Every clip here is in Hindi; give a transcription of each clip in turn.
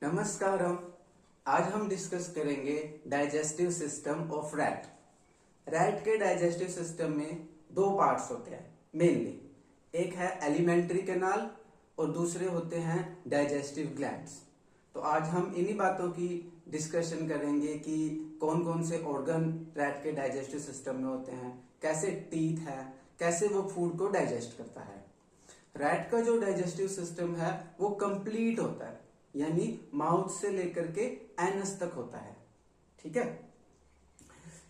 नमस्कारम। आज हम डिस्कस करेंगे digestive system of rat. Rat के डाइजेस्टिव सिस्टम में दो पार्ट्स होते हैं मेनली। एक है एलिमेंट्री कैनाल और दूसरे होते हैं डाइजेस्टिव ग्लैंड्स। तो आज हम इन्हीं बातों की डिस्कशन करेंगे कि कौन कौन से ऑर्गन रैट के डाइजेस्टिव सिस्टम में होते हैं, कैसे टीथ है, कैसे वो फूड को डाइजेस्ट करता है। रैट का जो डाइजेस्टिव सिस्टम है वो कंप्लीट होता है, यानी माउथ से लेकर के एनस तक होता है। ठीक है,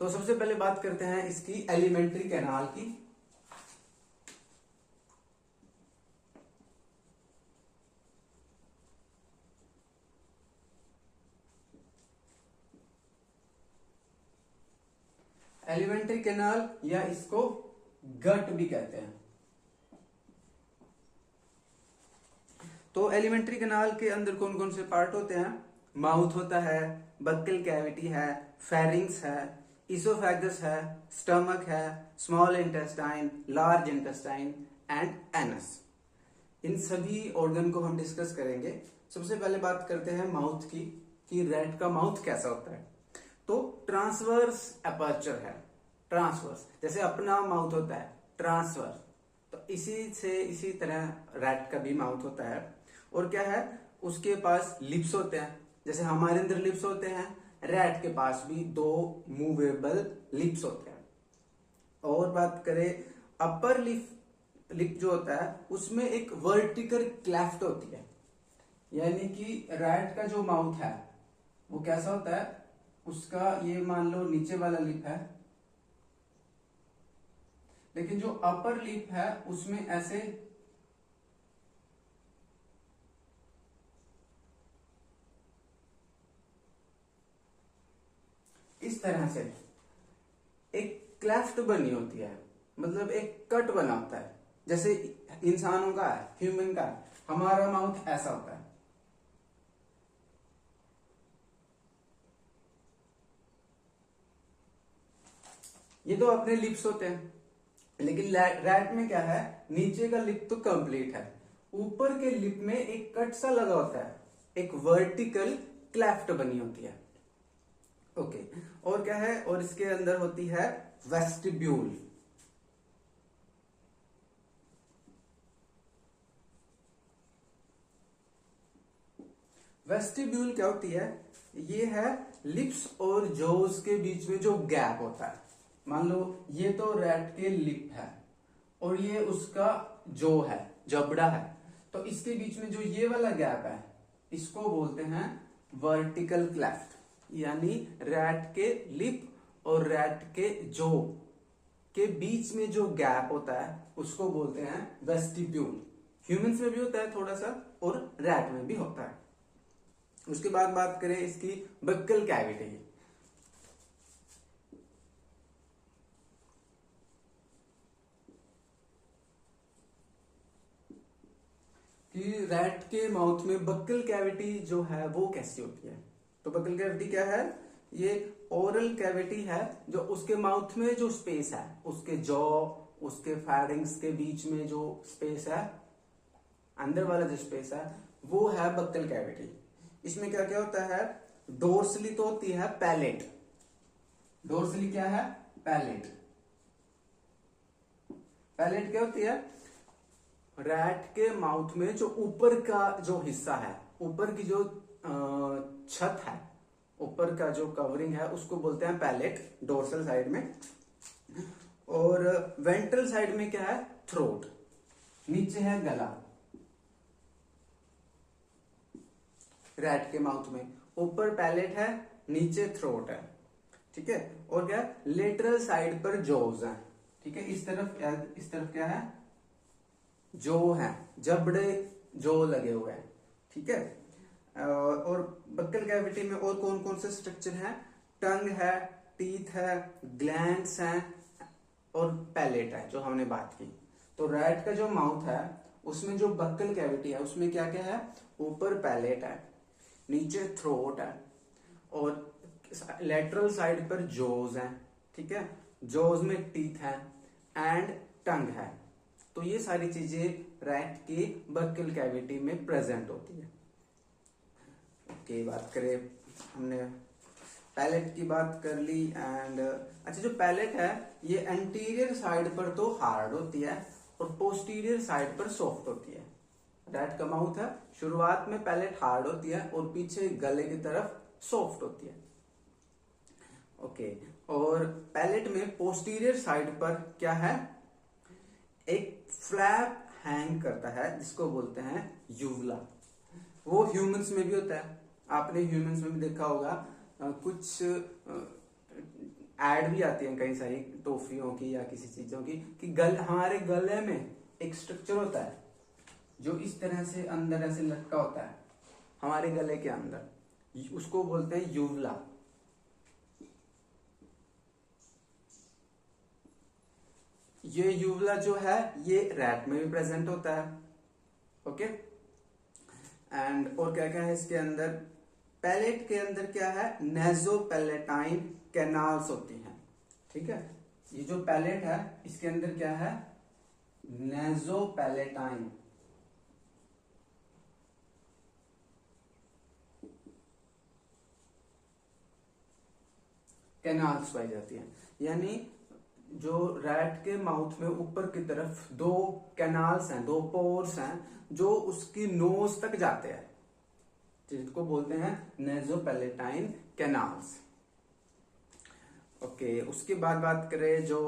तो सबसे पहले बात करते हैं इसकी एलिमेंट्री कैनाल की। एलिमेंट्री कैनाल या इसको गट भी कहते हैं। तो एलिमेंट्री कैनाल के अंदर कौन कौन से पार्ट होते हैं? माउथ होता है, बक्कल कैविटी है, फेरिंग्स है, इसोफेगस है, स्टमक है, small intestine, large intestine and anus. इन सभी ऑर्गन को हम डिस्कस करेंगे। सबसे पहले बात करते हैं माउथ की कि रैट का माउथ कैसा होता है। तो ट्रांसवर्स अपर्चर है। ट्रांसवर्स जैसे अपना माउथ होता है ट्रांसवर्स, तो इसी तरह रैट का भी माउथ होता है। और क्या है, उसके पास लिप्स होते हैं, जैसे हमारे अंदर लिप्स होते हैं, रैट के पास भी दो मूवेबल लिप्स होते हैं। और बात करें अपर लिप जो होता है उसमें एक वर्टिकल क्लेफ्ट होती है, यानी कि रैट का जो माउथ है वो कैसा होता है, उसका ये मान लो नीचे वाला लिप है, लेकिन जो अपर लिप है उसमें ऐसे इस तरह से एक क्लेफ्ट बनी होती है, मतलब एक कट बना होता है। जैसे इंसानों का है, ह्यूमन का है, हमारा माउथ ऐसा होता है। ये तो अपने लिप्स होते हैं, लेकिन रैट में क्या है, नीचे का लिप तो कंप्लीट है, ऊपर के लिप में एक कट सा लगा होता है, एक वर्टिकल क्लेफ्ट बनी होती है। ओके, और क्या है, और इसके अंदर होती है वेस्टिब्यूल। वेस्टिब्यूल क्या होती है? ये है लिप्स और जोज के बीच में जो गैप होता है। मान लो ये तो रैट के लिप है और ये उसका जो है, जबड़ा है, तो इसके बीच में जो ये वाला गैप है इसको बोलते हैं वर्टिकल क्लेफ्ट। यानी रैट के लिप और रैट के जो के बीच में जो गैप होता है उसको बोलते हैं वेस्टिब्यूल। ह्यूमंस में भी होता है थोड़ा सा और रैट में भी होता है। उसके बाद बात करें इसकी बक्कल कैविटी कि रैट के माउथ में बक्कल कैविटी जो है वो कैसी होती है। तो बक्कल कैविटी क्या है? ये ओरल कैविटी है, जो उसके माउथ में जो स्पेस है, उसके जॉ, उसके फेरिंग्स के बीच में जो स्पेस है, अंदर वाला जो स्पेस है वो है बक्कल कैविटी। इसमें क्या क्या होता है? डोर्सली तो होती है पैलेट। डोर्सली क्या है? पैलेट। पैलेट क्या होती है? रैट के माउथ में जो ऊपर का जो हिस्सा है, ऊपर की जो छत है, ऊपर का जो कवरिंग है उसको बोलते हैं पैलेट, डोर्सल साइड में। और वेंट्रल साइड में क्या है? थ्रोट। नीचे है गला। रैट के माउथ में ऊपर पैलेट है, नीचे थ्रोट है। ठीक है, और क्या? लेटरल साइड पर जॉज है। ठीक है, इस तरफ क्या है? जो है, जबड़े जो लगे हुए हैं। ठीक है, और बक्कल कैविटी में और कौन कौन से स्ट्रक्चर हैं? टंग है, टीथ है, ग्लैंड्स हैं और पैलेट है जो हमने बात की। तो रैट का जो माउथ है उसमें जो बक्कल कैविटी है उसमें क्या क्या है? ऊपर पैलेट है, नीचे थ्रोट है और लेटरल साइड पर जोज है। ठीक है, जोज में टीथ है एंड टंग है। तो ये सारी चीजें रैट की बक्कल कैविटी में प्रेजेंट होती है। ओके, बात करें, हमने पैलेट की बात कर ली। एंड अच्छा, जो पैलेट है ये एंटीरियर साइड पर तो हार्ड होती है और पोस्टीरियर साइड पर सॉफ्ट होती है। रैट का माउथ है, शुरुआत में पैलेट हार्ड होती है और पीछे गले की तरफ सॉफ्ट होती है। ओके, और पैलेट में पोस्टीरियर साइड पर क्या है, एक फ्लैप हैंग करता है जिसको बोलते हैं यूवला। वो ह्यूमंस में भी होता है, आपने ह्यूमंस में भी देखा होगा। कुछ एड भी आती है कई सारी टॉफियों की या किसी चीजों की कि हमारे गले में एक स्ट्रक्चर होता है जो इस तरह से अंदर ऐसे लटका होता है हमारे गले के अंदर, उसको बोलते हैं यूवला। ये यूवला जो है ये रैट में भी प्रेजेंट होता है। ओके, एंड और क्या क्या है इसके अंदर, पैलेट के अंदर क्या है, नेजोपैलेटाइन कैनाल्स होती हैं। ठीक है, ये जो पैलेट है इसके अंदर क्या है, नेजोपैलेटाइन कैनाल्स पाई जाती है। यानी जो रैट के माउथ में ऊपर की तरफ दो कैनाल्स हैं, दो पोर्स हैं जो उसकी नोज तक जाते हैं, जिसको बोलते हैं नेजोपैलेटाइन कैनाल्स। ओके, उसके बाद बात करें जो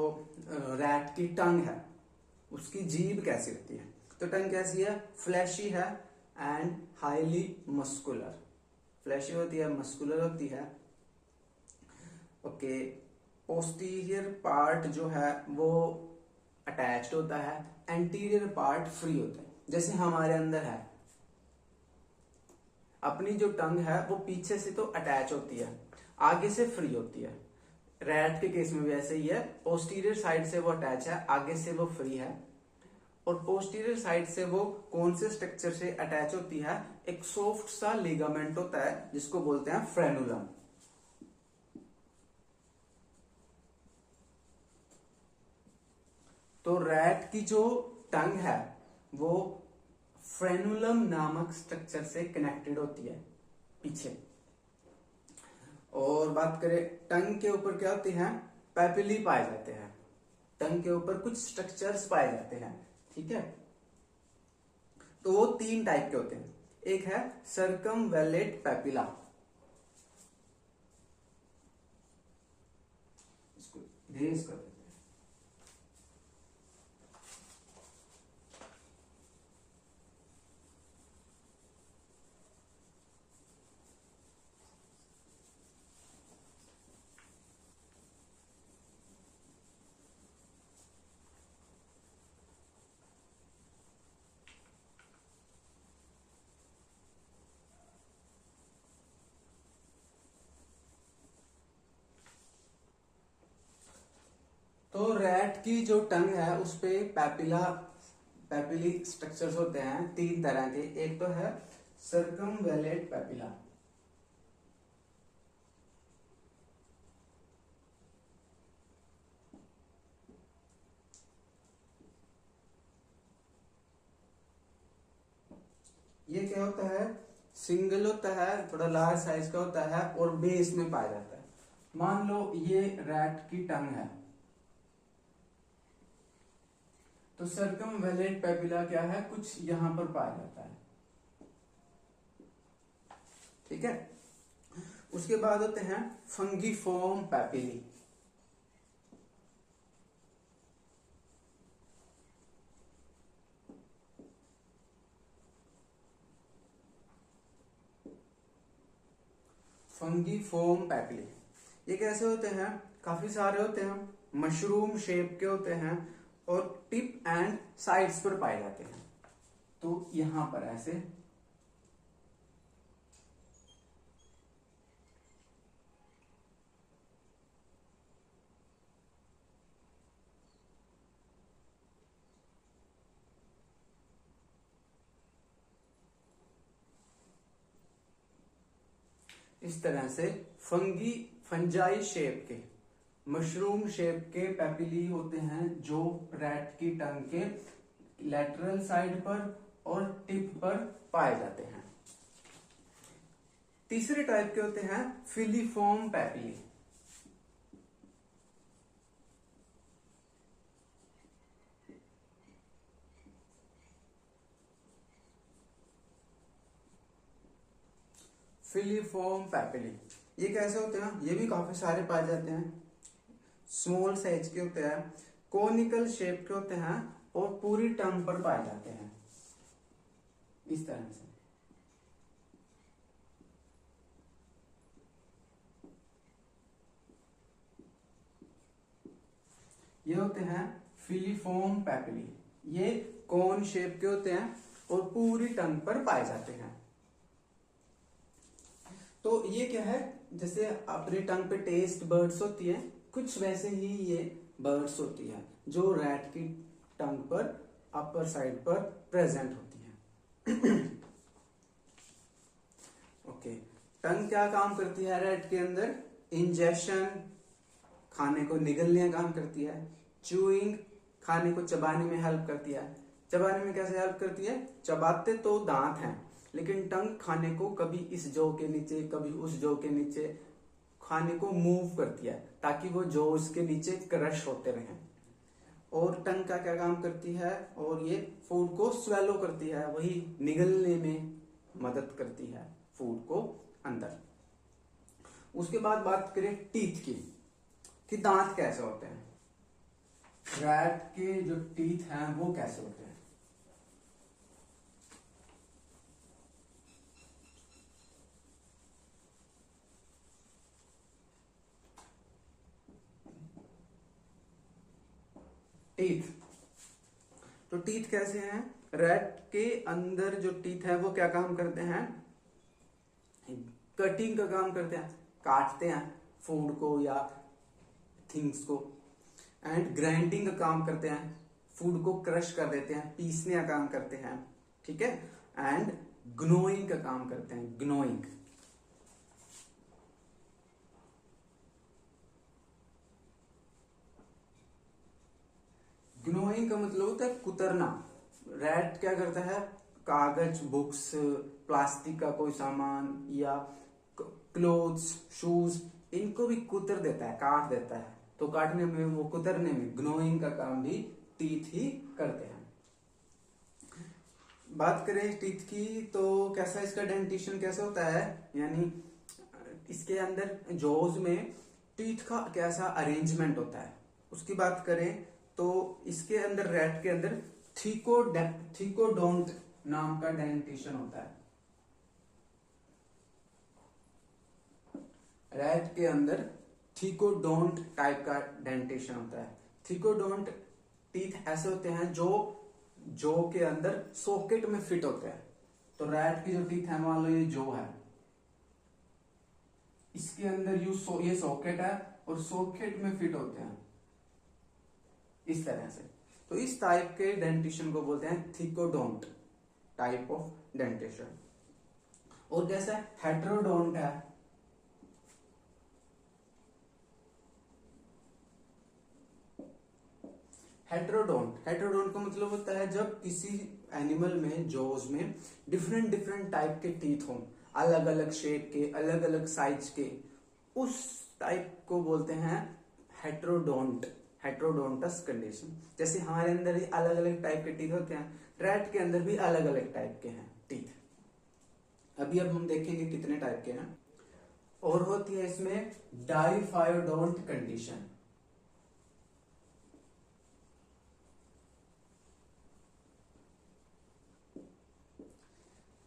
रैट की टंग है, उसकी जीभ कैसी होती है। तो टंग कैसी है, फ्लैशी है एंड हाईली मस्कुलर। फ्लैशी होती है, मस्कुलर होती है। ओके, पोस्टीरियर पार्ट जो है वो अटैच्ड होता है, एंटीरियर पार्ट फ्री होता है। जैसे हमारे अंदर है, अपनी जो टंग है वो पीछे से तो अटैच होती है, आगे से फ्री होती है। रैट के केस में भी ऐसे ही है, पोस्टीरियर साइड से वो अटैच है, आगे से वो फ्री है। और पोस्टीरियर साइड से वो कौन से स्ट्रक्चर से अटैच होती है, एक सॉफ्ट सा लिगामेंट होता है जिसको बोलते हैं फ्रेनुलम। तो रैट की जो टंग है वो फ्रेनुलम नामक स्ट्रक्चर से कनेक्टेड होती है पीछे। और बात करें टंग के ऊपर क्या होती है, पैपिली पाए जाते हैं। टंग के ऊपर कुछ स्ट्रक्चर्स पाए जाते हैं। ठीक है, तो वो 3 टाइप के होते हैं। एक है सर्कमवेलेट पैपिला, इसको रेज कर देते हैं। तो रैट की जो टंग है उस पे पैपिली स्ट्रक्चर्स होते हैं 3 तरह के। एक तो है सर्कमवेलेट पैपिला, ये क्या होता है, सिंगल होता है, थोड़ा लार्ज साइज का होता है और बेस में पाया जाता है। मान लो ये रैट की टंग है, तो सर्कमवेलेट पैपिला क्या है, कुछ यहां पर पाया जाता है। ठीक है, उसके बाद होते हैं फंगीफॉर्म पैपिली। फंगीफॉर्म पैपिली ये कैसे होते हैं, काफी सारे होते हैं, मशरूम शेप के होते हैं और टिप एंड साइड्स पर पाए जाते हैं। तो यहां पर ऐसे इस तरह से फंजाई शेप के, मशरूम शेप के पैपिली होते हैं जो रैट की टंग के लेटरल साइड पर और टिप पर पाए जाते हैं। तीसरे टाइप के होते हैं फिलीफॉर्म पैपिली। फिलीफॉर्म पैपिली ये कैसे होते हैं? ये भी काफी सारे पाए जाते हैं। स्मॉल साइज के होते हैं, कोनिकल शेप के होते हैं और पूरी टंग पर पाए जाते हैं इस तरह से। ये होते हैं फिलीफॉर्म पैपिली। ये कोन शेप के होते हैं और पूरी टंग पर पाए जाते हैं। तो ये क्या है, जैसे अपनी टंग पे टेस्ट बर्ड्स होती है, कुछ वैसे ही ये बर्ड्स होती है जो रैट की टंग पर अपर साइड पर प्रेजेंट होती है। ओके, टंग क्या काम करती है रैट के अंदर? इंजेक्शन, खाने को निगलने का काम करती है। च्यूइंग, खाने को चबाने में हेल्प करती है। चबाने में कैसे हेल्प करती है? चबाते तो दांत हैं, लेकिन टंग खाने को कभी इस जॉ के नीचे कभी उस जॉ के नीचे खाने को मूव करती है ताकि वो जॉज के नीचे क्रश होते रहें। और टंग का क्या काम करती है? और ये फूड को स्वेलो करती है, वही निगलने में मदद करती है फूड को अंदर। उसके बाद बात करें टीथ की, कि दांत कैसे होते हैं। रैट के जो टीथ हैं वो कैसे होते हैं? टीथ, तो टीथ कैसे हैं? रैट के अंदर जो टीथ है वो क्या काम करते हैं? कटिंग का काम करते हैं, काटते हैं फूड को या थिंग्स को। एंड ग्राइंडिंग का काम करते हैं, फूड को क्रश कर देते हैं, पीसने का काम करते हैं, ठीक है। एंड ग्नोइंग का काम करते हैं, ग्नोइंग। ग्नोइंग का मतलब होता है कुतरना। रैट क्या करता है? कागज, बुक्स, प्लास्टिक का कोई सामान या क्लोथ्स, शूज, इनको भी कुतर देता है, काट देता है। तो काटने में, वो कुतरने में ग्नोइंग का काम भी टीथ ही करते हैं। बात करें टीथ की, तो कैसा इसका डेंटिशन कैसा होता है, यानी इसके अंदर जॉज में टीथ का कैसा अरेंजमेंट होता है, उसकी बात करें तो इसके अंदर, रैट के अंदर थीकोडोंट नाम का डेंटिशन होता है। रैट के अंदर थीकोडोंट टाइप का डेंटेशन होता है। थीकोडोंट टीथ ऐसे होते हैं जो जॉ के अंदर सॉकेट में फिट होते हैं। तो रैट की जो टीथ है, मान लो ये जॉ है, इसके अंदर ये सॉकेट है और सॉकेट में फिट होते हैं इस तरह से। तो इस टाइप के डेंटिशन को बोलते हैं थीकोडोंट टाइप ऑफ डेंटेशन। और कैसा है? हेट्रोडोंट है। हेट्रोडोंट का मतलब होता है जब किसी एनिमल में, जॉज में डिफरेंट टाइप के टीथ हों, अलग अलग शेप के, अलग अलग साइज के, उस टाइप को बोलते हैं हेट्रोडोंट, हेट्रोडोंटस कंडीशन। जैसे हमारे अंदर ही अलग अलग टाइप के टीथ होते हैं, रैट के अंदर भी अलग अलग टाइप के हैं टीथ। अब हम देखेंगे कितने टाइप के हैं। और होती है इसमें डाइफायोडोंट कंडीशन।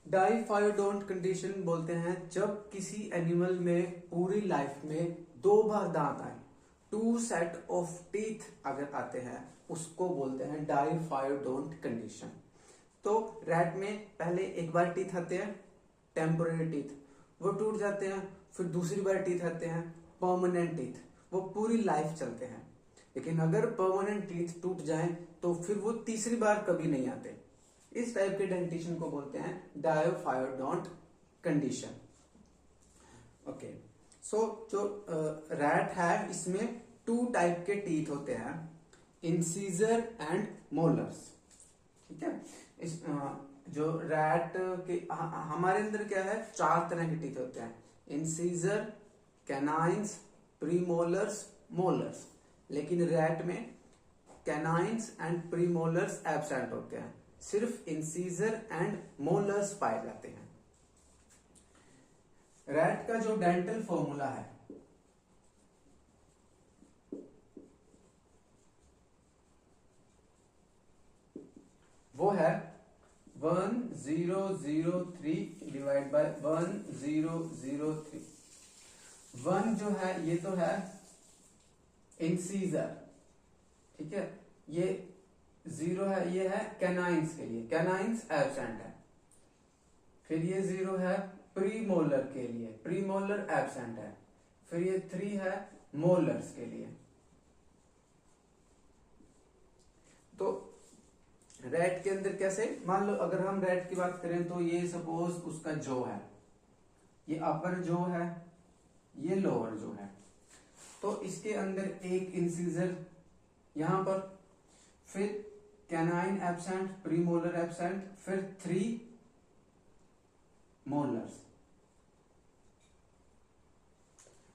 डाइफायोडोंट कंडीशन बोलते हैं जब किसी एनिमल में पूरी लाइफ में 2 बार दांत आए, 2 सेट ऑफ टीथ अगर आते हैं, उसको बोलते हैं डाइफायोडोंट कंडीशन। तो रैट में पहले एक बार टीथ आते हैं, टेम्पोररी टीथ, वो टूट जाते हैं, फिर दूसरी बार टीथ आते हैं, परमानेंट टीथ, वो पूरी लाइफ चलते हैं। लेकिन अगर परमानेंट टीथ टूट जाएं तो फिर वो तीसरी बार कभी नहीं आते। इस टाइप के डेंटिशन को बोलते हैं डाइफायोडोंट कंडीशन। ओके, सो जो रैट है, इसमें 2 टाइप के टीथ होते हैं, इंसीजर एंड मोलर्स, ठीक है। जो रैट के हमारे अंदर क्या है, 4 तरह के टीथ होते हैं, इंसीजर, कैनाइंस, प्रीमोलर्स, मोलर्स। लेकिन रैट में कैनाइंस एंड प्रीमोलर्स एब्सेंट होते हैं, सिर्फ इंसीजर एंड मोलर्स पाए जाते हैं। रैट का जो डेंटल फॉर्मूला है वो है 1003 डिवाइड बाय 1003। 1 जो है ये तो है इंसीजर, ठीक है, ये 0 है, ये है कैनाइंस के लिए, कैनाइंस एब्सेंट है। फिर ये 0 है प्रीमोलर के लिए, प्रीमोलर एब्सेंट है। फिर ये 3 है मोलर्स के लिए। तो रैट के अंदर कैसे, मान लो अगर हम रैट की बात करें तो ये सपोज उसका जो है, ये अपर जो है, ये लोअर जो है, तो इसके अंदर एक इंसीजर यहां पर, फिर कैनाइन एब्सेंट, प्रीमोलर एब्सेंट, फिर 3 मोलर्स।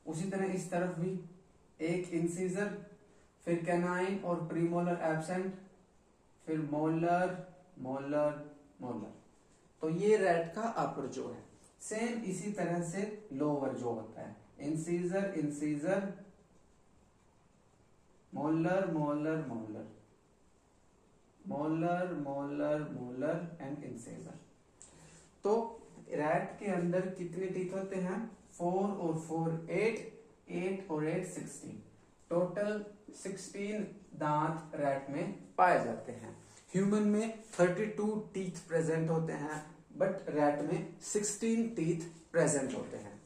उसी तरह इस तरफ भी एक इंसीजर, फिर कैनाइन और प्रीमोलर एब्सेंट, फिर मोलर मोलर मोलर। तो ये रैट का अपर जो है। सेम इसी तरह से लोअर जो होता है, incisor incisor, molar molar molar, molar molar molar and incisor. तो रैट के अंदर कितने टीथ होते हैं, 4 और 4 8, 8 और 8 16, टोटल 16 दांत रैट में पाए जाते हैं। ह्यूमन में 32 टीथ प्रेजेंट होते हैं, बट रैट में 16 टीथ प्रेजेंट होते हैं।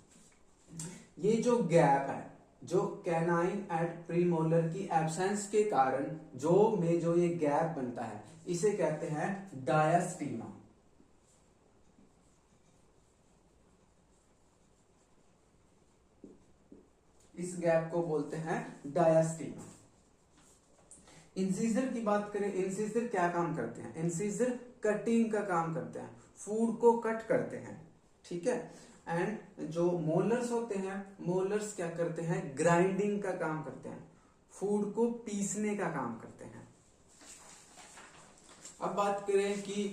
ये जो गैप है, जो कैनाइन एंड प्रीमोलर की एब्सेंस के कारण जो ये गैप बनता है, इसे कहते हैं डायास्टीमा। इस गैप को बोलते हैं डायास्टीमा। इंसीजर की बात करें, इंसीजर क्या काम करते हैं, इंसीजर कटिंग का काम करते हैं, फूड को कट करते हैं, ठीक है। एंड जो मोलर्स होते हैं, मोलर्स क्या करते हैं, ग्राइंडिंग का काम करते हैं, फूड को पीसने का काम करते हैं। अब बात करें कि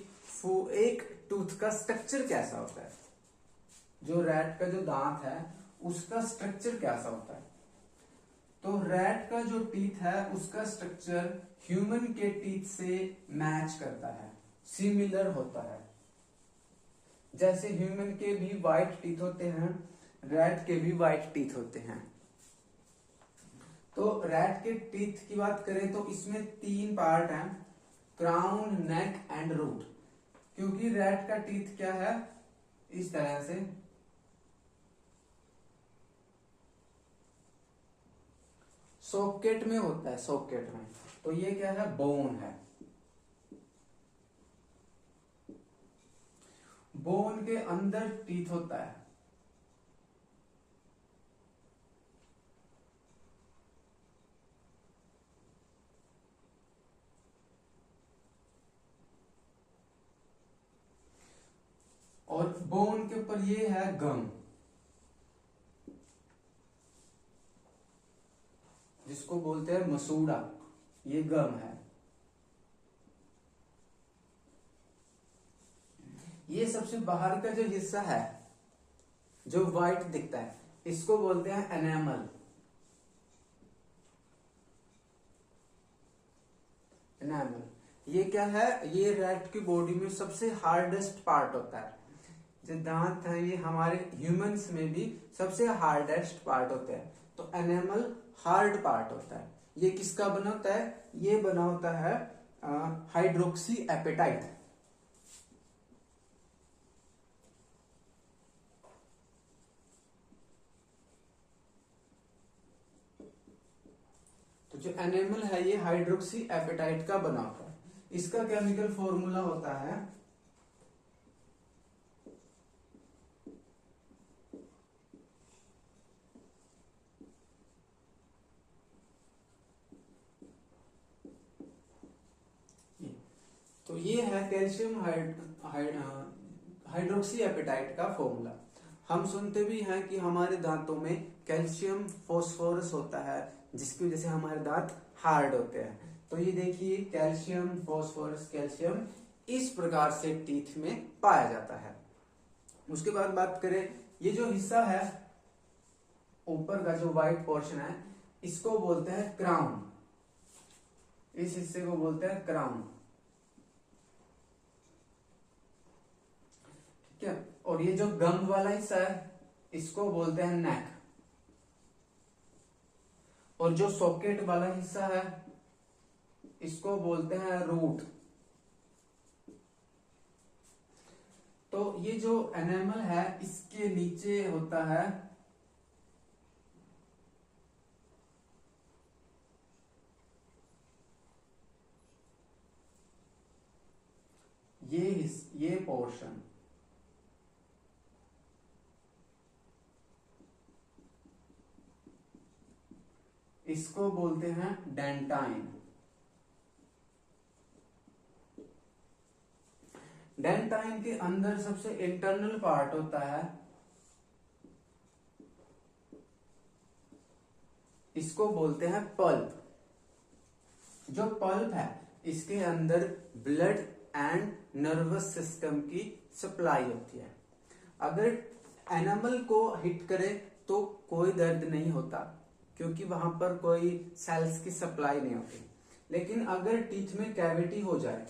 एक टूथ का स्ट्रक्चर कैसा होता है, जो रैट का जो दांत है उसका स्ट्रक्चर कैसा होता है। तो रैट का जो टीथ है उसका स्ट्रक्चर ह्यूमन के टीथ से मैच करता है, सिमिलर होता है। जैसे ह्यूमन के भी व्हाइट टीथ होते हैं, रैट के भी व्हाइट टीथ होते हैं। तो रैट के टीथ की बात करें तो इसमें 3 पार्ट हैं, क्राउन, नेक एंड रूट। क्योंकि रैट का टीथ क्या है, इस तरह से सॉकेट में होता है, सॉकेट में। तो ये क्या है, बोन है। बोन के अंदर टीथ होता है। और बोन के ऊपर ये है गम, जिसको बोलते हैं मसूड़ा, ये गम है। ये सबसे बाहर का जो हिस्सा है, जो व्हाइट दिखता है, इसको बोलते हैं एनेमल। एनेमल ये क्या है, ये रैट की बॉडी में सबसे हार्डेस्ट पार्ट होता है। जो दांत है ये हमारे ह्यूमंस में भी सबसे हार्डेस्ट पार्ट होते हैं। तो एनेमल हार्ड पार्ट होता है। ये किसका बना होता है, ये बना होता है हाइड्रोक्सी एपेटाइट। तो जो एनेमल है ये हाइड्रोक्सी एपेटाइट का बना होता है। इसका केमिकल फॉर्मूला होता है तो ये है कैल्शियम हाइड्रोक्सी एपेटाइट का फॉर्मूला। हम सुनते भी हैं कि हमारे दांतों में कैल्शियम फॉस्फोरस होता है, जिसकी वजह से हमारे दांत हार्ड होते हैं। तो ये देखिए कैल्शियम फॉस्फोरस कैल्शियम इस प्रकार से टीथ में पाया जाता है। उसके बाद बात करें, ये जो हिस्सा है ऊपर का जो व्हाइट पोर्शन है, इसको बोलते हैं क्राउन। इस हिस्से को बोलते हैं क्राउन, ठीक है। और ये जो गम वाला हिस्सा है, इसको बोलते हैं नेक। और जो सॉकेट वाला हिस्सा है, इसको बोलते हैं रूट। तो ये जो एनेमल है, इसके नीचे होता है ये पोर्शन, इसको बोलते हैं डेंटाइन। डेंटाइन के अंदर सबसे इंटरनल पार्ट होता है, इसको बोलते हैं पल्प। जो पल्प है, इसके अंदर ब्लड एंड नर्वस सिस्टम की सप्लाई होती है। अगर एनिमल को हिट करे तो कोई दर्द नहीं होता, क्योंकि वहां पर कोई सेल्स की सप्लाई नहीं होती। लेकिन अगर टीथ में कैविटी हो जाए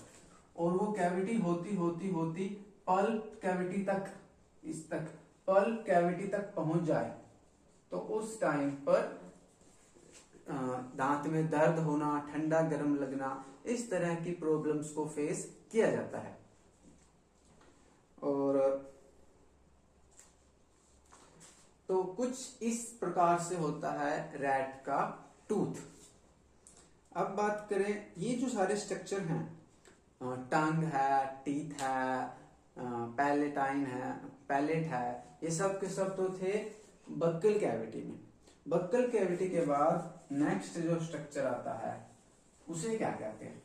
और वो कैविटी होती होती होती पल्प कैविटी तक, इस तक पल्प कैविटी तक पहुंच जाए, तो उस टाइम पर दांत में दर्द होना, ठंडा गर्म लगना, इस तरह की प्रॉब्लम्स को फेस किया जाता है। और तो कुछ इस प्रकार से होता है रैट का टूथ। अब बात करें, ये जो सारे स्ट्रक्चर हैं, टंग है, टीथ है, पैलेटाइन है, पैलेट है, ये सब के सब तो थे बक्कल कैविटी में। बक्कल कैविटी के बाद नेक्स्ट जो स्ट्रक्चर आता है, उसे क्या कहते हैं?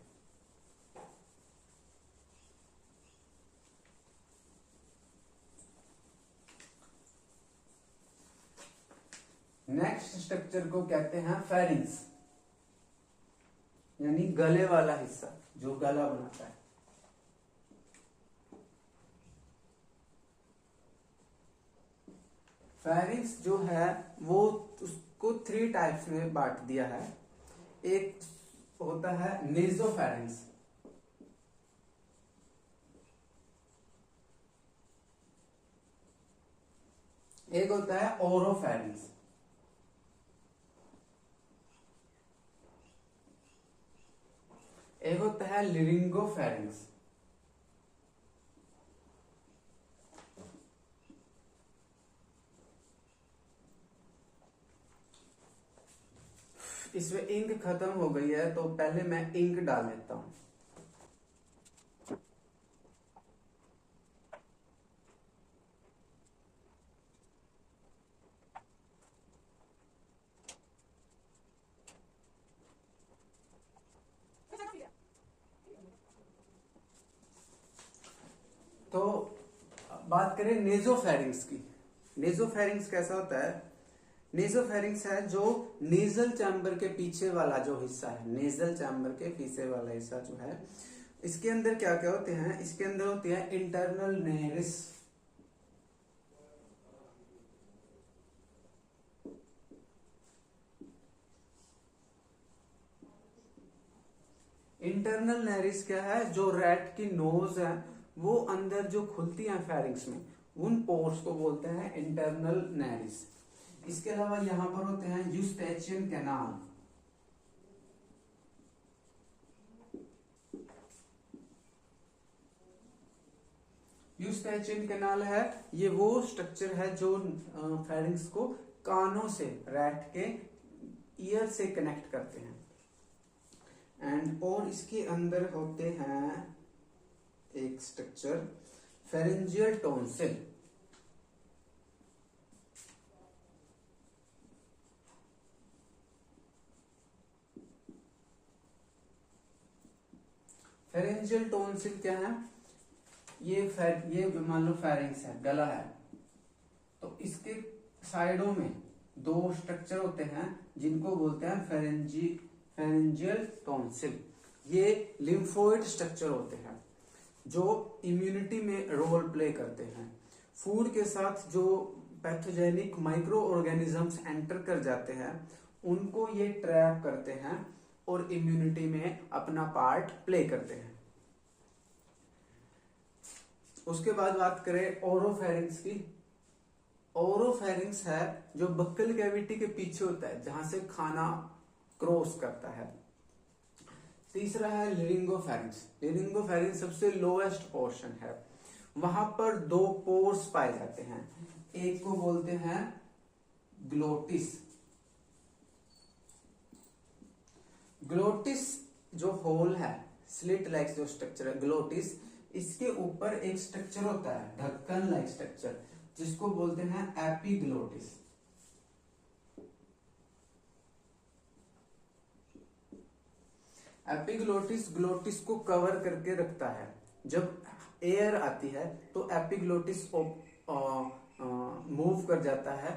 नेक्स्ट स्ट्रक्चर को कहते हैं फेरिंग्स, यानी गले वाला हिस्सा जो गला बनाता है। फेरिंग्स जो है वो उसको 3 टाइप्स में बांट दिया है। एक होता है नेजोफेरिंग्स, एक होता है ओरोफेरिंग्स, एक होता है लिरिंगोफेरिंग्स, इसमें इंक खत्म हो गई है, तो पहले मैं इंक डाल देता हूं। तो बात करें नेजोफेरिंग्स की। नेजोफेरिंग्स कैसा होता है? नेजोफेरिंग्स है जो नेजल चैम्बर के पीछे वाला जो हिस्सा है, नेजल चैम्बर के पीछे वाला हिस्सा जो है, इसके अंदर क्या क्या होते हैं? इसके अंदर होती है इंटरनल नेरिस, इंटरनल नेरिस क्या है? जो रैट की नोज है, वो अंदर जो खुलती है फेरिंग्स में, उन पोर्स को बोलते हैं इंटरनल नेरिस। इसके अलावा यहां पर होते हैं यूस्टेचियन कैनाल। यूस्टेचियन कैनाल है, ये वो स्ट्रक्चर है जो फेरिंग्स को कानों से, रैट के ईयर से कनेक्ट करते हैं। एंड और इसके अंदर होते हैं एक structure pharyngeal tonsil. Pharyngeal tonsil क्या है? ये मान लो फेरिंग्स है, गला है, तो इसके साइडों में दो स्ट्रक्चर होते हैं जिनको बोलते हैं फेरेंजियल टॉन्सिल। ये लिम्फोइड स्ट्रक्चर होते हैं जो इम्यूनिटी में रोल प्ले करते हैं। फूड के साथ जो पैथोजेनिक माइक्रो ऑर्गेनिजम्स एंटर कर जाते हैं उनको ये ट्रैप करते हैं और इम्यूनिटी में अपना पार्ट प्ले करते हैं। उसके बाद बात करें ओरोफेरिंक्स की। ओरोफेरिंक्स है जो बक्कल कैविटी के पीछे होता है जहां से खाना क्रॉस करता है। तीसरा है लिरिंगोफेरिंक्स। लिरिंगोफेरिंक्स सबसे लोएस्ट पोर्शन है, वहां पर दो पोर्स पाए जाते हैं, एक को बोलते हैं ग्लोटिस। ग्लोटिस जो होल है, स्लिट लाइक जो स्ट्रक्चर है ग्लोटिस, इसके ऊपर एक स्ट्रक्चर होता है ढक्कन लाइक स्ट्रक्चर जिसको बोलते हैं एपिग्लोटिस। एपिग्लोटिस ग्लोटिस को कवर करके रखता है। जब एयर आती है तो एपिग्लोटिस मूव कर जाता है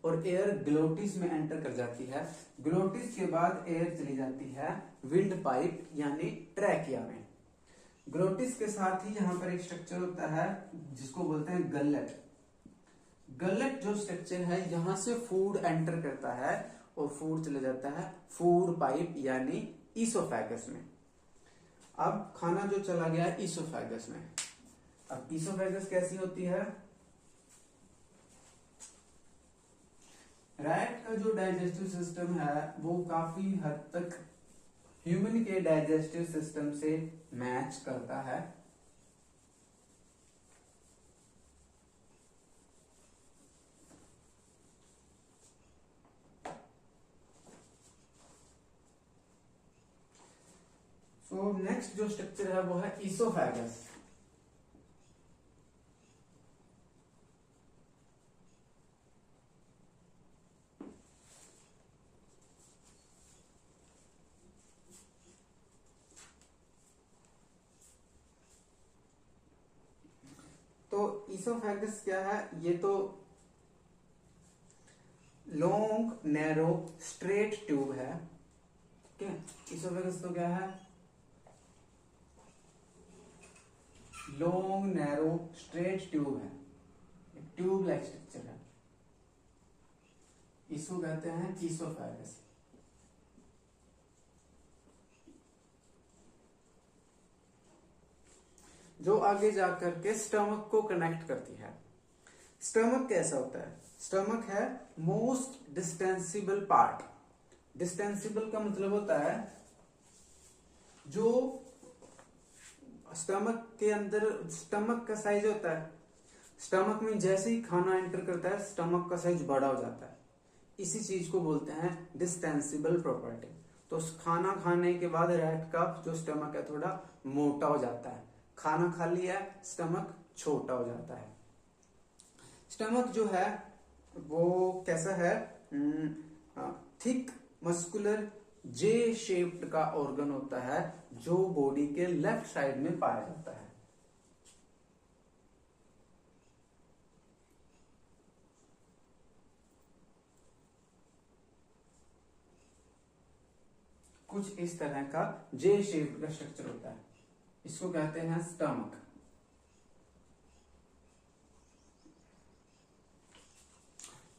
और एयर ग्लोटिस में एंटर कर जाती है। ग्लोटिस के बाद एयर चली जाती है विंड पाइप यानी ट्रैकिया में। ग्लोटिस के साथ ही यहाँ पर एक स्ट्रक्चर होता है जिसको बोलते हैं गलेट। गलेट जो स्ट्रक्चर है यहाँ से फूड एंटर करता है और फूड चले जाता है फूड पाइप यानी ईसोफेगस में। अब खाना जो चला गया ईसोफेगस में। अब ईसोफेगस कैसी होती है? रैट का जो डाइजेस्टिव सिस्टम है वो काफी हद तक ह्यूमन के डाइजेस्टिव सिस्टम से मैच करता है। सो नेक्स्ट जो स्ट्रक्चर है वो है ईसोफेगस। तो ईसोफेगस क्या है? ये तो लॉन्ग नैरो स्ट्रेट ट्यूब है। ठीक है, ईसोफेगस तो क्या है? लॉन्ग नैरो स्ट्रेट ट्यूब है, ट्यूब लाइक स्ट्रक्चर है, इसको कहते हैं ईसोफेगस। जो आगे जाकर के स्टमक को कनेक्ट करती है। स्टमक कैसा होता है? स्टमक है मोस्ट डिस्टेंसिबल पार्ट। डिस्टेंसिबल का मतलब होता है जो स्टमक के अंदर, स्टमक का साइज होता है, स्टमक में जैसे ही खाना एंटर करता है स्टमक का साइज बड़ा हो जाता है। इसी चीज को बोलते हैं डिस्टेंसिबल प्रॉपर्टी। तो खाना खाने के बाद रैट का जो स्टमक है थोड़ा मोटा हो जाता है, खाना खा लिया स्टमक छोटा हो जाता है। स्टमक जो है वो कैसा है? थिक मस्कुलर जे शेप्ड का ऑर्गन होता है जो बॉडी के लेफ्ट साइड में पाया जाता है। कुछ इस तरह का जे शेप्ड का स्ट्रक्चर होता है, इसको कहते हैं स्टमक।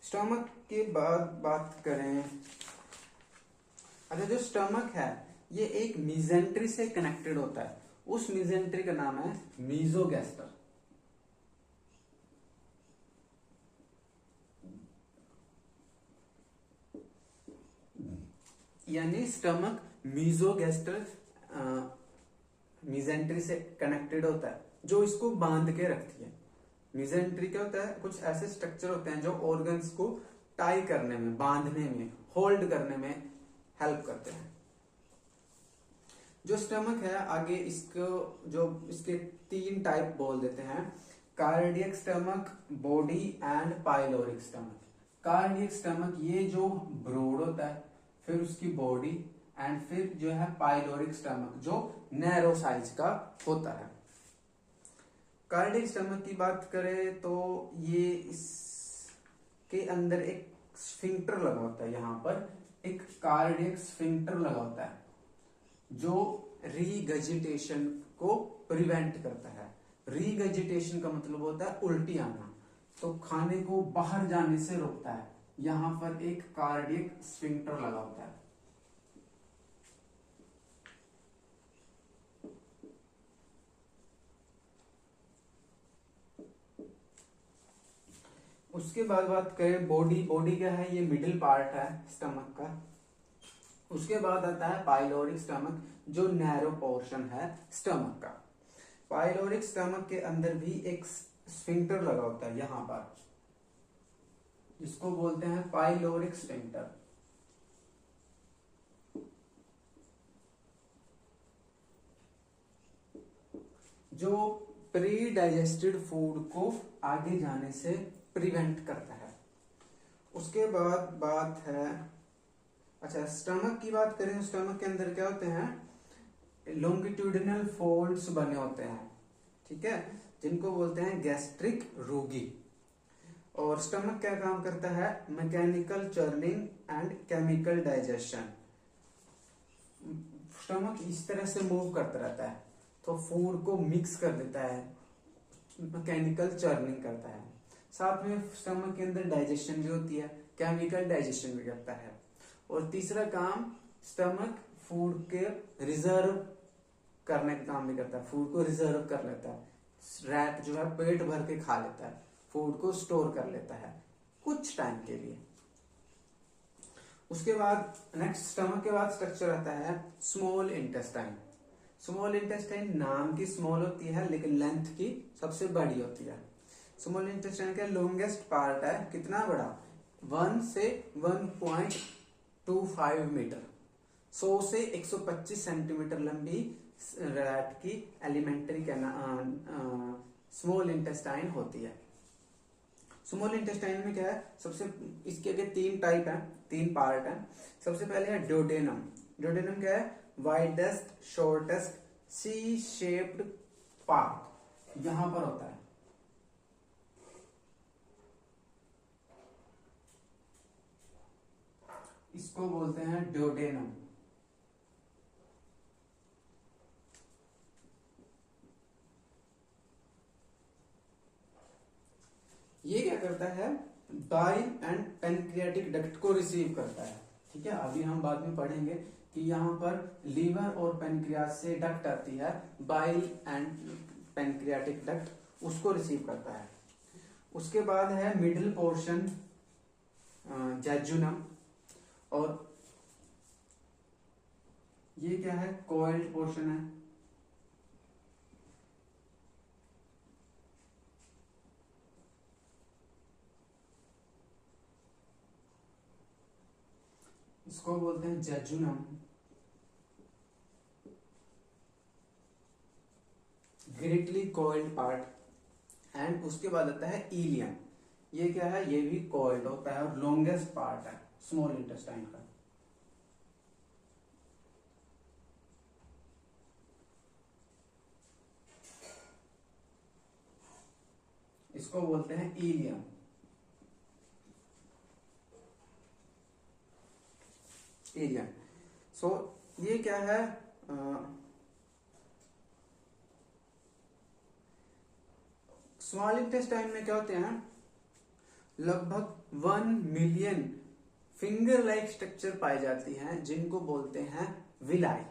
स्टमक के बाद बात करें, अच्छा जो स्टमक है ये एक मीजेंट्री से कनेक्टेड होता है, उस मीजेंट्री का नाम है मीजोगैस्टर। यानी स्टमक मीजोगैस्टर मीजेंट्री से कनेक्टेड होता है जो इसको बांध के रखती है। मीजेंट्री क्या होता है? कुछ ऐसे स्ट्रक्चर होते हैं जो ऑर्गन्स को टाई करने में, बांधने में, होल्ड करने में हेल्प करते हैं। जो स्टमक है आगे इसको जो इसके 3 टाइप बोल देते हैं, cardiac stomach, body and pyloric stomach. Cardiac stomach ये जो ब्रॉड होता है, फिर उसकी बॉडी, एंड फिर जो है पाइलोरिक स्टमक जो नैरो साइज का होता है। कार्डियक स्टमक की बात करें तो ये इसके अंदर एक स्फिंक्टर लगा होता है, यहाँ पर एक कार्डियक स्फिंक्टर लगा होता है जो रीगजिटेशन को प्रिवेंट करता है। रीगजिटेशन का मतलब होता है उल्टी आना, तो खाने को बाहर जाने से रोकता है। यहां पर एक कार्डियक स्फिंक्टर लगा होता है। उसके बाद बात करें बॉडी। बॉडी क्या है, ये मिडिल पार्ट है स्टमक का। उसके बाद आता है पाइलोरिक स्टमक, जो नैरो पोर्शन है स्टमक का। पाइलोरिक स्टमक के अंदर भी एक स्फिंक्टर लगा होता है यहां पर, जिसको बोलते हैं पाइलोरिक स्फिंक्टर। जो प्री डाइजेस्टेड फूड को आगे जाने से प्रिवेंट करता है। उसके बाद बात है, अच्छा स्टमक की बात करें तो स्टमक के अंदर क्या होते हैं, लॉन्गिट्यूडिनल फोल्ड्स बने होते हैं, ठीक है, जिनको बोलते हैं गैस्ट्रिक रूगी। और स्टमक क्या काम करता है, mechanical churning and chemical digestion. Stomach इस तरह से मूव करता रहता है, तो फूड को मिक्स कर देता है, मैकेनिकल चर्निंग करता है। साथ में स्टमक के अंदर डाइजेशन भी होती है, केमिकल डाइजेशन भी करता है। और तीसरा काम, स्टमक फूड के रिजर्व करने का काम भी करता है, फूड को रिजर्व कर लेता है। रैट जो है पेट भर के खा लेता है, फूड को स्टोर कर लेता है कुछ टाइम के लिए। उसके बाद नेक्स्ट, स्टमक के बाद स्ट्रक्चर आता है स्मॉल इंटेस्टाइन। स्मॉल इंटेस्टाइन नाम की स्मॉल होती है, लेकिन लेंथ की सबसे बड़ी होती है। स्मॉल इंटेस्टाइन का लॉन्गेस्ट पार्ट है, कितना बड़ा, 1 से 1.25 मीटर, 100 से 125 सेंटीमीटर लंबी रैट की एलिमेंट्री स्मॉल इंटेस्टाइन होती है। स्मॉल इंटेस्टाइन में क्या है, सबसे इसके आगे 3 टाइप है, 3 पार्ट है। सबसे पहले है डोडेनम। डोडेनम क्या है, widest shortest C shaped part यहां पर होता है। इसको बोलते हैं डोडेनम। ये क्या करता है, बाइल एंड पेनक्रियाटिक डक्ट को रिसीव करता है, ठीक है। अभी हम बाद में पढ़ेंगे कि यहाँ पर लीवर और पेनक्रियास से डक्ट आती है, बाइल एंड पेनक्रियाटिक डक्ट उसको रिसीव करता है। उसके बाद है मिडिल पोर्शन जेजुनम, और ये क्या है, कॉइल्ड पोर्शन है। इसको बोलते हैं jejunum, greatly coiled part. And उसके बाद आता है इलियम। ये क्या है, ये भी कॉइल्ड होता है और लॉन्गेस्ट पार्ट है स्मॉल इंटेस्टाइन का। इसको बोलते हैं इलियम। इलियम, सो ये क्या है, स्मॉल इंटेस्टाइन में क्या होते हैं, लगभग 1 मिलियन फिंगर लाइक स्ट्रक्चर पाई जाती हैं, जिनको बोलते हैं विलाई,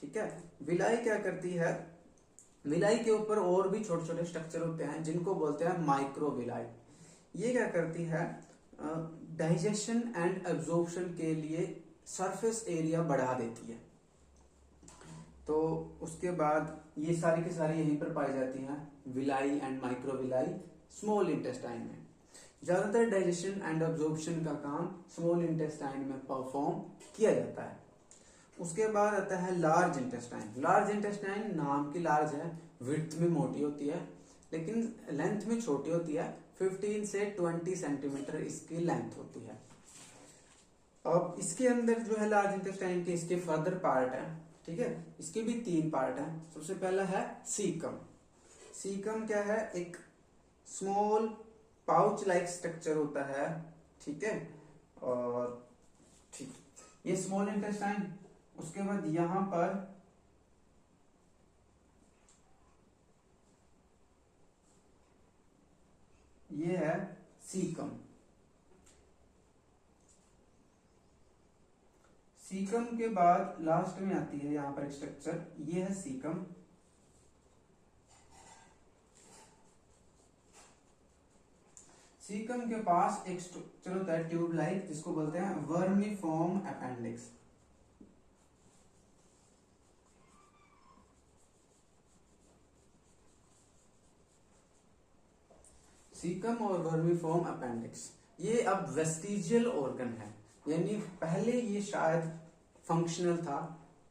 ठीक है। विलाई क्या करती है, विलाई के ऊपर और भी छोटे छोटे स्ट्रक्चर होते हैं, जिनको बोलते हैं माइक्रोविलाई। ये क्या करती है, डाइजेशन एंड एब्जॉर्प्शन के लिए सरफेस एरिया बढ़ा देती है। तो उसके बाद ये सारी की सारी यहीं पर पाई जाती हैं, villi and microvilli small intestine में। ज्यादातर डाइजेशन एंड एब्जॉर्प्शन का काम स्मॉल इंटेस्टाइन में परफॉर्म किया जाता है। उसके बाद आता है लार्ज इंटेस्टाइन। लार्ज इंटेस्टाइन नाम की लार्ज है, विड्थ में मोटी होती है, लेकिन लेंथ में छोटी होती है। 15 से 20 सेंटीमीटर इसकी लेंथ होती है। अब इसके अंदर जो है लार्ज इंटेस्टाइन के इसके फर्दर पार्ट है, ठीक है। इसके भी 3 पार्ट है। सबसे पहला है सीकम। सीकम क्या है, एक स्मॉल पाउच लाइक स्ट्रक्चर होता है, ठीक है। और ठीक, ये स्मॉल इंटेस्टाइन। उसके बाद यहां पर ये है सीकम। सीकम के बाद लास्ट में आती है यहां पर एक स्ट्रक्चर, ये है सीकम। सीकम के पास एक स्ट्रक्चर होता है ट्यूब लाइक, जिसको बोलते हैं वर्मिफॉर्म अपेंडिक्स। सीकम और वर्मिफॉर्म अपेंडिक्स ये अब वेस्टिजियल ऑर्गन है, यानी पहले ये शायद फंक्शनल था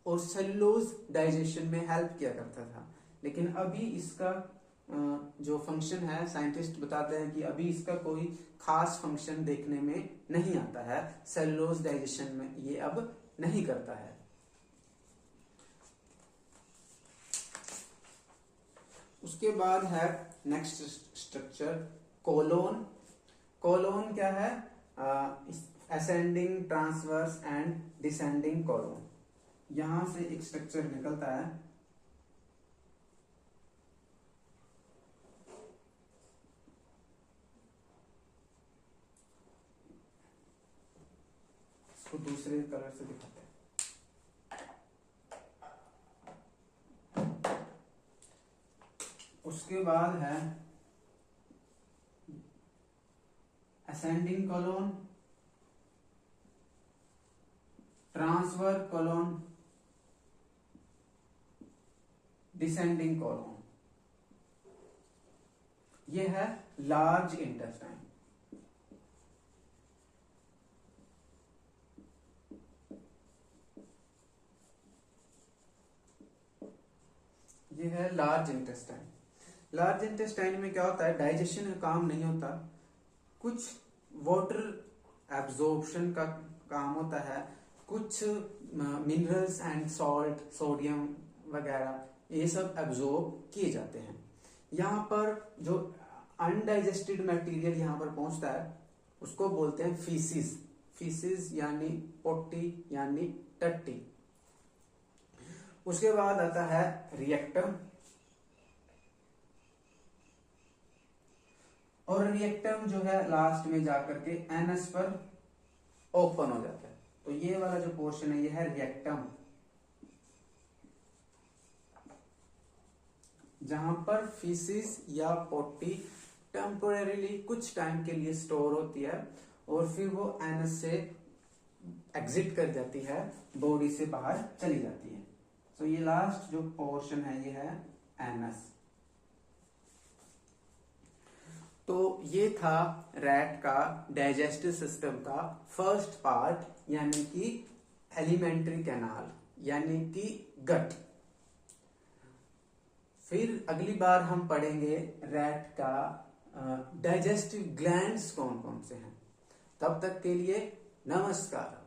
और सेलुलोज डाइजेशन में हेल्प किया करता था, लेकिन अभी इसका जो फंक्शन है, साइंटिस्ट बताते हैं कि अभी इसका कोई खास फंक्शन देखने में नहीं आता है, सेलुलोज डाइजेशन में ये अब नहीं करता है। उसके बाद है नेक्स्ट स्ट्रक्चर कोलोन। कोलोन क्या है, ascending, transverse and descending colon. यहां से एक स्ट्रक्चर निकलता है, इसको दूसरे कलर से दिखाते हैं। उसके बाद है ascending colon, transverse colon, descending colon. ये है लार्ज इंटेस्टाइन। ये है लार्ज इंटेस्टाइन। लार्ज इंटेस्टाइन में क्या होता है, डाइजेशन का काम नहीं होता, कुछ वाटर एब्जॉर्प्शन का काम होता है, कुछ मिनरल्स एंड सॉल्ट, सोडियम वगैरह ये सब एब्जॉर्ब किए जाते हैं। यहाँ पर जो अनडाइजेस्टेड मटेरियल यहाँ पर पहुंचता है उसको बोलते हैं फीसिस। फीसिस यानी पोटी यानी टट्टी। उसके बाद आता है रिएक्टम, और रिएक्टम जो है लास्ट में जाकर के एनस पर ओपन हो जाता है। तो ये वाला जो पोर्शन है ये है रिएक्टम, जहां पर फीसिस या पोटी टेम्पोरेरीली कुछ टाइम के लिए स्टोर होती है और फिर वो एनस से एग्जिट कर जाती है, बॉडी से बाहर चली जाती है। तो ये लास्ट जो पोर्शन है ये है एनस। तो ये था रैट का डाइजेस्टिव सिस्टम का फर्स्ट पार्ट, यानी कि एलिमेंट्री कैनाल यानी कि गट। फिर अगली बार हम पढ़ेंगे रैट का डाइजेस्टिव ग्लैंड्स कौन कौन से हैं। तब तक के लिए नमस्कार।